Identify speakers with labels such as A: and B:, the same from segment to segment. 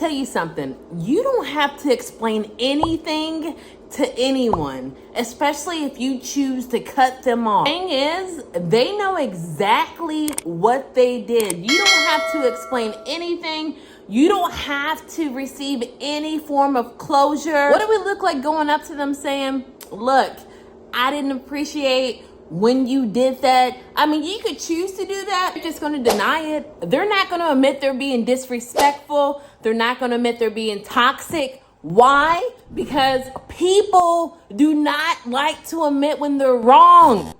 A: tell you something. You don't have to explain anything to anyone, especially if you choose to cut them off. The thing is, they know exactly what they did. You don't have to explain anything. You don't have to receive any form of closure. What do we look like going up to them saying, look, I didn't appreciate when you did that? I mean, you could choose to do that. They're just going to deny it. They're not going to admit they're being disrespectful. They're not going to admit they're being toxic. Why? Because people do not like to admit when they're wrong.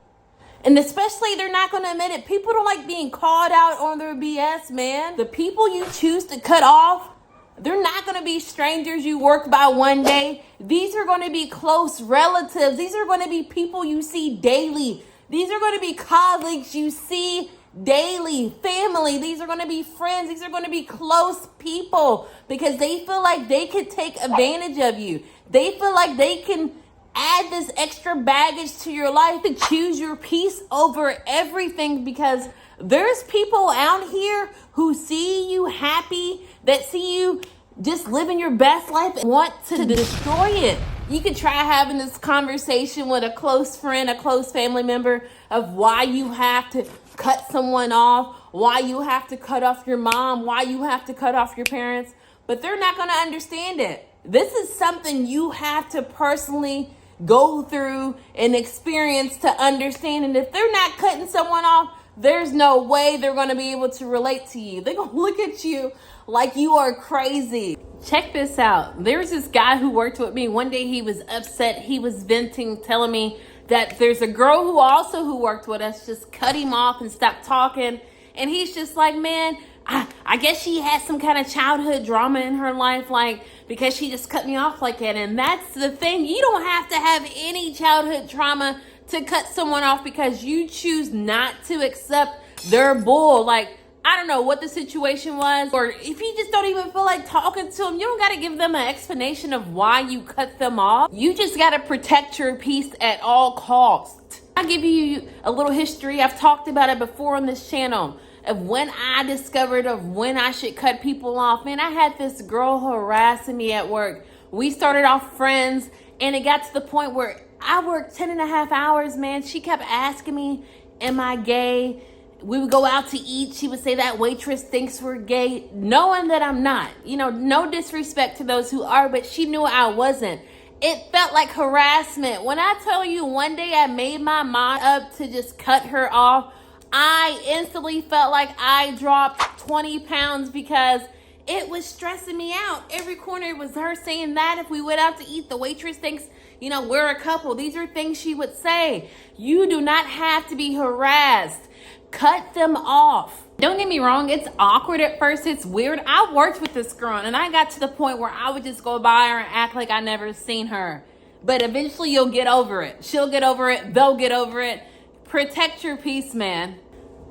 A: And especially they're not going to admit it. People don't like being called out on their BS, man. The people you choose to cut off, they're not going to be strangers you work by one day. These are going to be close relatives. These are going to be people you see daily. These are going to be colleagues you see daily, family. These are going to be friends. These are going to be close people because they feel like they could take advantage of you. They feel like they can add this extra baggage to your life to choose your peace over everything, because there's people out here who see you happy, that see you just living your best life and want to destroy it. You could try having this conversation with a close friend, a close family member, of why you have to cut someone off, why you have to cut off your mom, why you have to cut off your parents, but they're not going to understand it. This is something you have to personally go through and experience to understand. And if they're not cutting someone off, there's no way they're going to be able to relate to you. They're going to look at you like you are crazy. Check this out. There's this guy who worked with me. One day he was upset. He was venting, telling me that there's a girl who worked with us just cut him off and stopped talking. And he's just like, man, I guess she had some kind of childhood drama in her life, like, because she just cut me off like that. And that's the thing. You don't have to have any childhood trauma to cut someone off because you choose not to accept their bull. Like, I don't know what the situation was, or if you just don't even feel like talking to them, you don't got to give them an explanation of why you cut them off. You just got to protect your peace at all costs. I'll give you a little history. I've talked about it before on this channel of when I discovered of when I should cut people off. Man, I had this girl harassing me at work. We started off friends, and it got to the point where I worked 10.5 hours, man. She kept asking me, am I gay? We would go out to eat. She would say that waitress thinks we're gay, knowing that I'm not. You know, no disrespect to those who are, but she knew I wasn't. It felt like harassment. When I tell you one day I made my mind up to just cut her off, I instantly felt like I dropped 20 pounds because it was stressing me out. Every corner was her saying that. If we went out to eat, the waitress thinks, you know, we're a couple. These are things she would say. You do not have to be harassed. Cut them off. Don't get me wrong, it's awkward at first, it's weird. I worked with this girl and I got to the point where I would just go by her and act like I never seen her. But eventually you'll get over it. She'll get over it, they'll get over it. Protect your peace, man.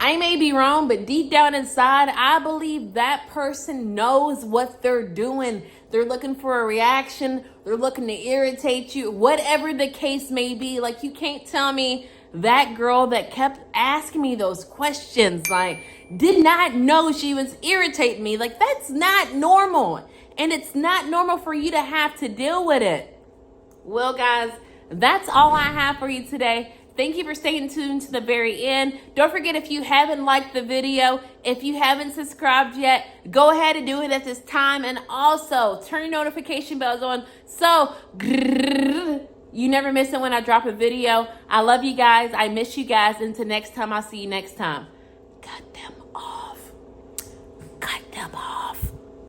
A: I may be wrong, but deep down inside, I believe that person knows what they're doing. They're looking for a reaction. They're looking to irritate you, whatever the case may be. Like, you can't tell me that girl that kept asking me those questions, like, did not know she was irritating me. Like, that's not normal. And it's not normal for you to have to deal with it. Well, guys, that's all I have for you today. Thank you for staying tuned to the very end. Don't forget, if you haven't liked the video, if you haven't subscribed yet, go ahead and do it at this time. And also turn your notification bells on so you never miss it when I drop a video. I love you guys. I miss you guys. Until next time, I'll see you next time.